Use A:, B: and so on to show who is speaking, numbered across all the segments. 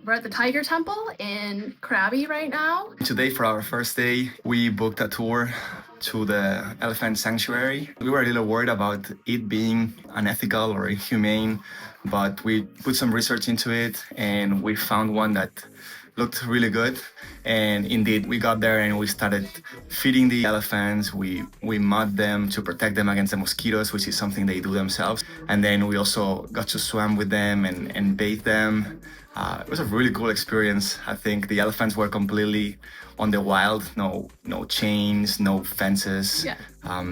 A: We're at the Tiger Temple in Krabi right now.
B: Today, for our first day, we booked a tour to the elephant sanctuary. We were a little worried about it being unethical or inhumane, but we put some research into it and we found one that looked really good. And indeed, we got there and we started feeding the elephants. We mud them to protect them against the mosquitoes, which is something they do themselves. And then we also got to swim with them and bathe them. It was a really cool experience. I think the elephants were completely on the wild, no chains, no fences.
A: Yeah.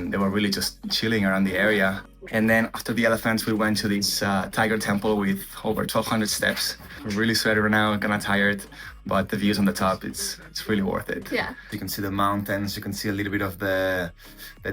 B: They were really just chilling around the area. And then after the elephants, we went to this tiger temple with over 1,200 steps. We're really sweaty right now, kind of tired, but the views on the top, it's really worth it.
A: Yeah.
B: You can see the mountains, you can see a little bit of the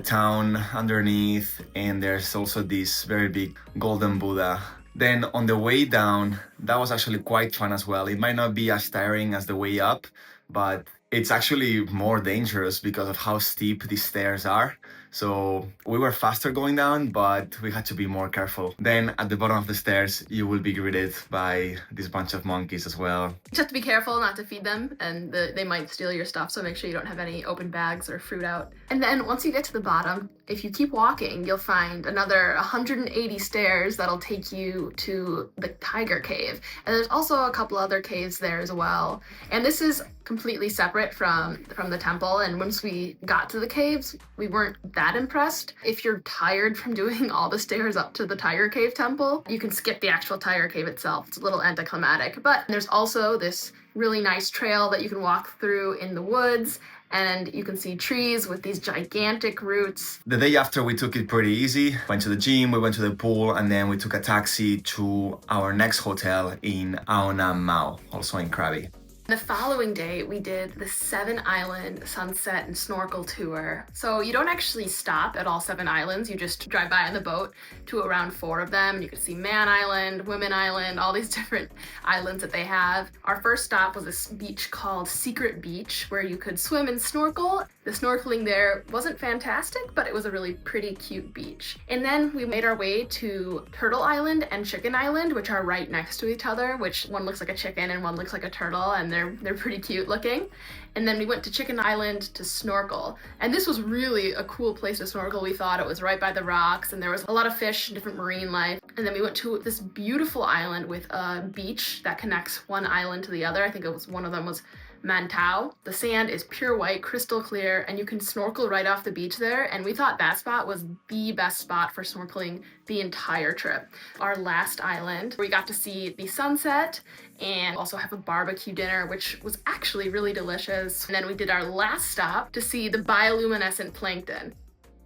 B: town underneath, and there's also this very big golden Buddha. Then on the way down, that was actually quite fun as well. It might not be as tiring as the way up, but it's actually more dangerous because of how steep these stairs are. So we were faster going down, but we had to be more careful. Then at the bottom of the stairs, you will be greeted by this bunch of monkeys as well.
A: You just have to be careful not to feed them, and they might steal your stuff, so make sure you don't have any open bags or fruit out. And then once you get to the bottom, if you keep walking, you'll find another 180 stairs that'll take you to the tiger cave. And there's also a couple other caves there as well. And this is completely separate from the temple, and once we got to the caves, we weren't that impressed. If you're tired from doing all the stairs up to the Tiger Cave temple, you can skip the actual Tiger Cave itself. It's a little anticlimactic, but there's also this really nice trail that you can walk through in the woods, and you can see trees with these gigantic roots.
B: The day after, we took it pretty easy. Went to the gym, we went to the pool, and then we took a taxi to our next hotel in Ao Mau, also in Krabi.
A: The following day, we did the 7-island sunset and snorkel tour. So you don't actually stop at all 7 islands. You just drive by on the boat to around 4 of them. And you can see Man Island, Women Island, all these different islands that they have. Our first stop was this beach called Secret Beach, where you could swim and snorkel. The snorkeling there wasn't fantastic, but it was a really pretty cute beach. And then we made our way to Turtle Island and Chicken Island, which are right next to each other, which one looks like a chicken and one looks like a turtle, and they're pretty cute looking. And then we went to Chicken Island to snorkel. And this was really a cool place to snorkel. We thought it was right by the rocks and there was a lot of fish and different marine life. And then we went to this beautiful island with a beach that connects one island to the other. I think it was one of them was Mantau. The sand is pure white, crystal clear, and you can snorkel right off the beach there. And we thought that spot was the best spot for snorkeling the entire trip. Our last island, we got to see the sunset and also have a barbecue dinner, which was actually really delicious. And then we did our last stop to see the bioluminescent plankton.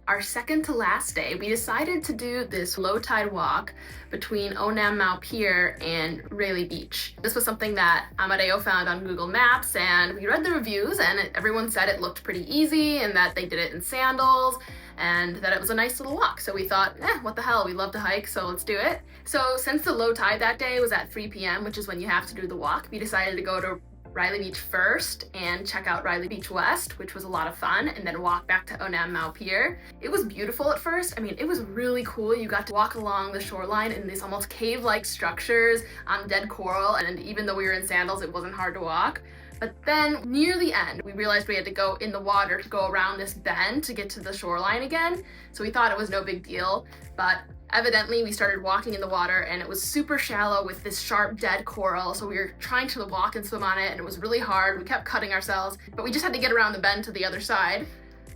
A: Our second to last day, we decided to do this low tide walk between Onam Mau Pier and Rayleigh Beach. This was something that Amadeo found on Google Maps, and we read the reviews and everyone said it looked pretty easy and that they did it in sandals and that it was a nice little walk. So we thought, what the hell, we love to hike, so let's do it. So since the low tide that day was at 3 p.m., which is when you have to do the walk, we decided to go to Rayleigh Beach first and check out Rayleigh Beach West, which was a lot of fun, and then walk back to Onam Mau Pier. It was beautiful at first. I mean, it was really cool. You got to walk along the shoreline in these almost cave-like structures on dead coral, and even though we were in sandals, it wasn't hard to walk. But then near the end, we realized we had to go in the water to go around this bend to get to the shoreline again. So we thought it was no big deal, but evidently we started walking in the water and it was super shallow with this sharp dead coral. So we were trying to walk and swim on it and it was really hard. We kept cutting ourselves, but we just had to get around the bend to the other side.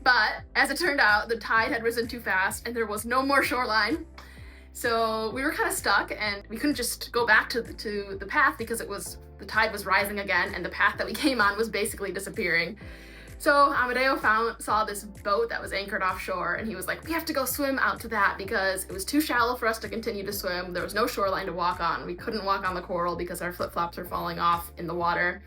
A: But as it turned out, the tide had risen too fast and there was no more shoreline. So we were kind of stuck and we couldn't just go back to the path because the tide was rising again and the path that we came on was basically disappearing. So Amadeo saw this boat that was anchored offshore and he was like, we have to go swim out to that because it was too shallow for us to continue to swim. There was no shoreline to walk on. We couldn't walk on the coral because our flip-flops were falling off in the water.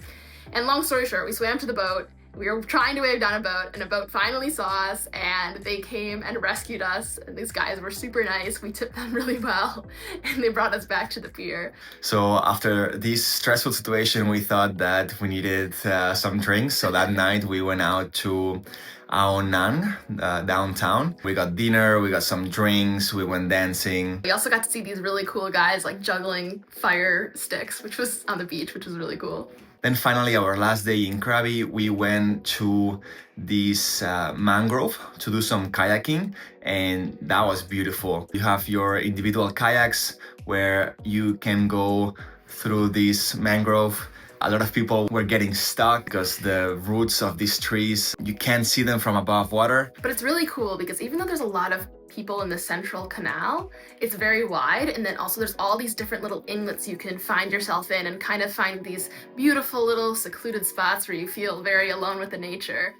A: And long story short, we swam to the boat We were trying to wave down a boat, and a boat finally saw us, and they came and rescued us. And these guys were super nice. We tipped them really well, and they brought us back to the pier.
B: So after this stressful situation, we thought that we needed some drinks. So that night we went out to Ao Nan, downtown. We got dinner, we got some drinks, we went dancing.
A: We also got to see these really cool guys like juggling fire sticks, which was on the beach, which was really cool.
B: Then finally, our last day in Krabi, we went to this mangrove to do some kayaking, and that was beautiful. You have your individual kayaks where you can go through this mangrove. A lot of people were getting stuck because the roots of these trees, you can't see them from above water.
A: But it's really cool because even though there's a lot of people in the central canal, it's very wide, and then also there's all these different little inlets you can find yourself in and kind of find these beautiful little secluded spots where you feel very alone with the nature.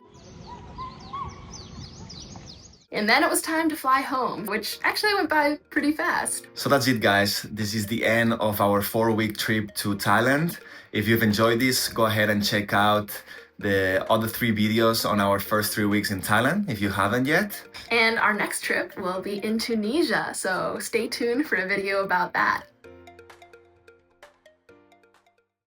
A: And then it was time to fly home, which actually went by pretty fast.
B: So that's it, guys. This is the end of our 4-week trip to Thailand. If you've enjoyed this, go ahead and check out the other 3 videos on our first 3 weeks in Thailand, if you haven't yet.
A: And our next trip will be in Tunisia, so stay tuned for a video about that.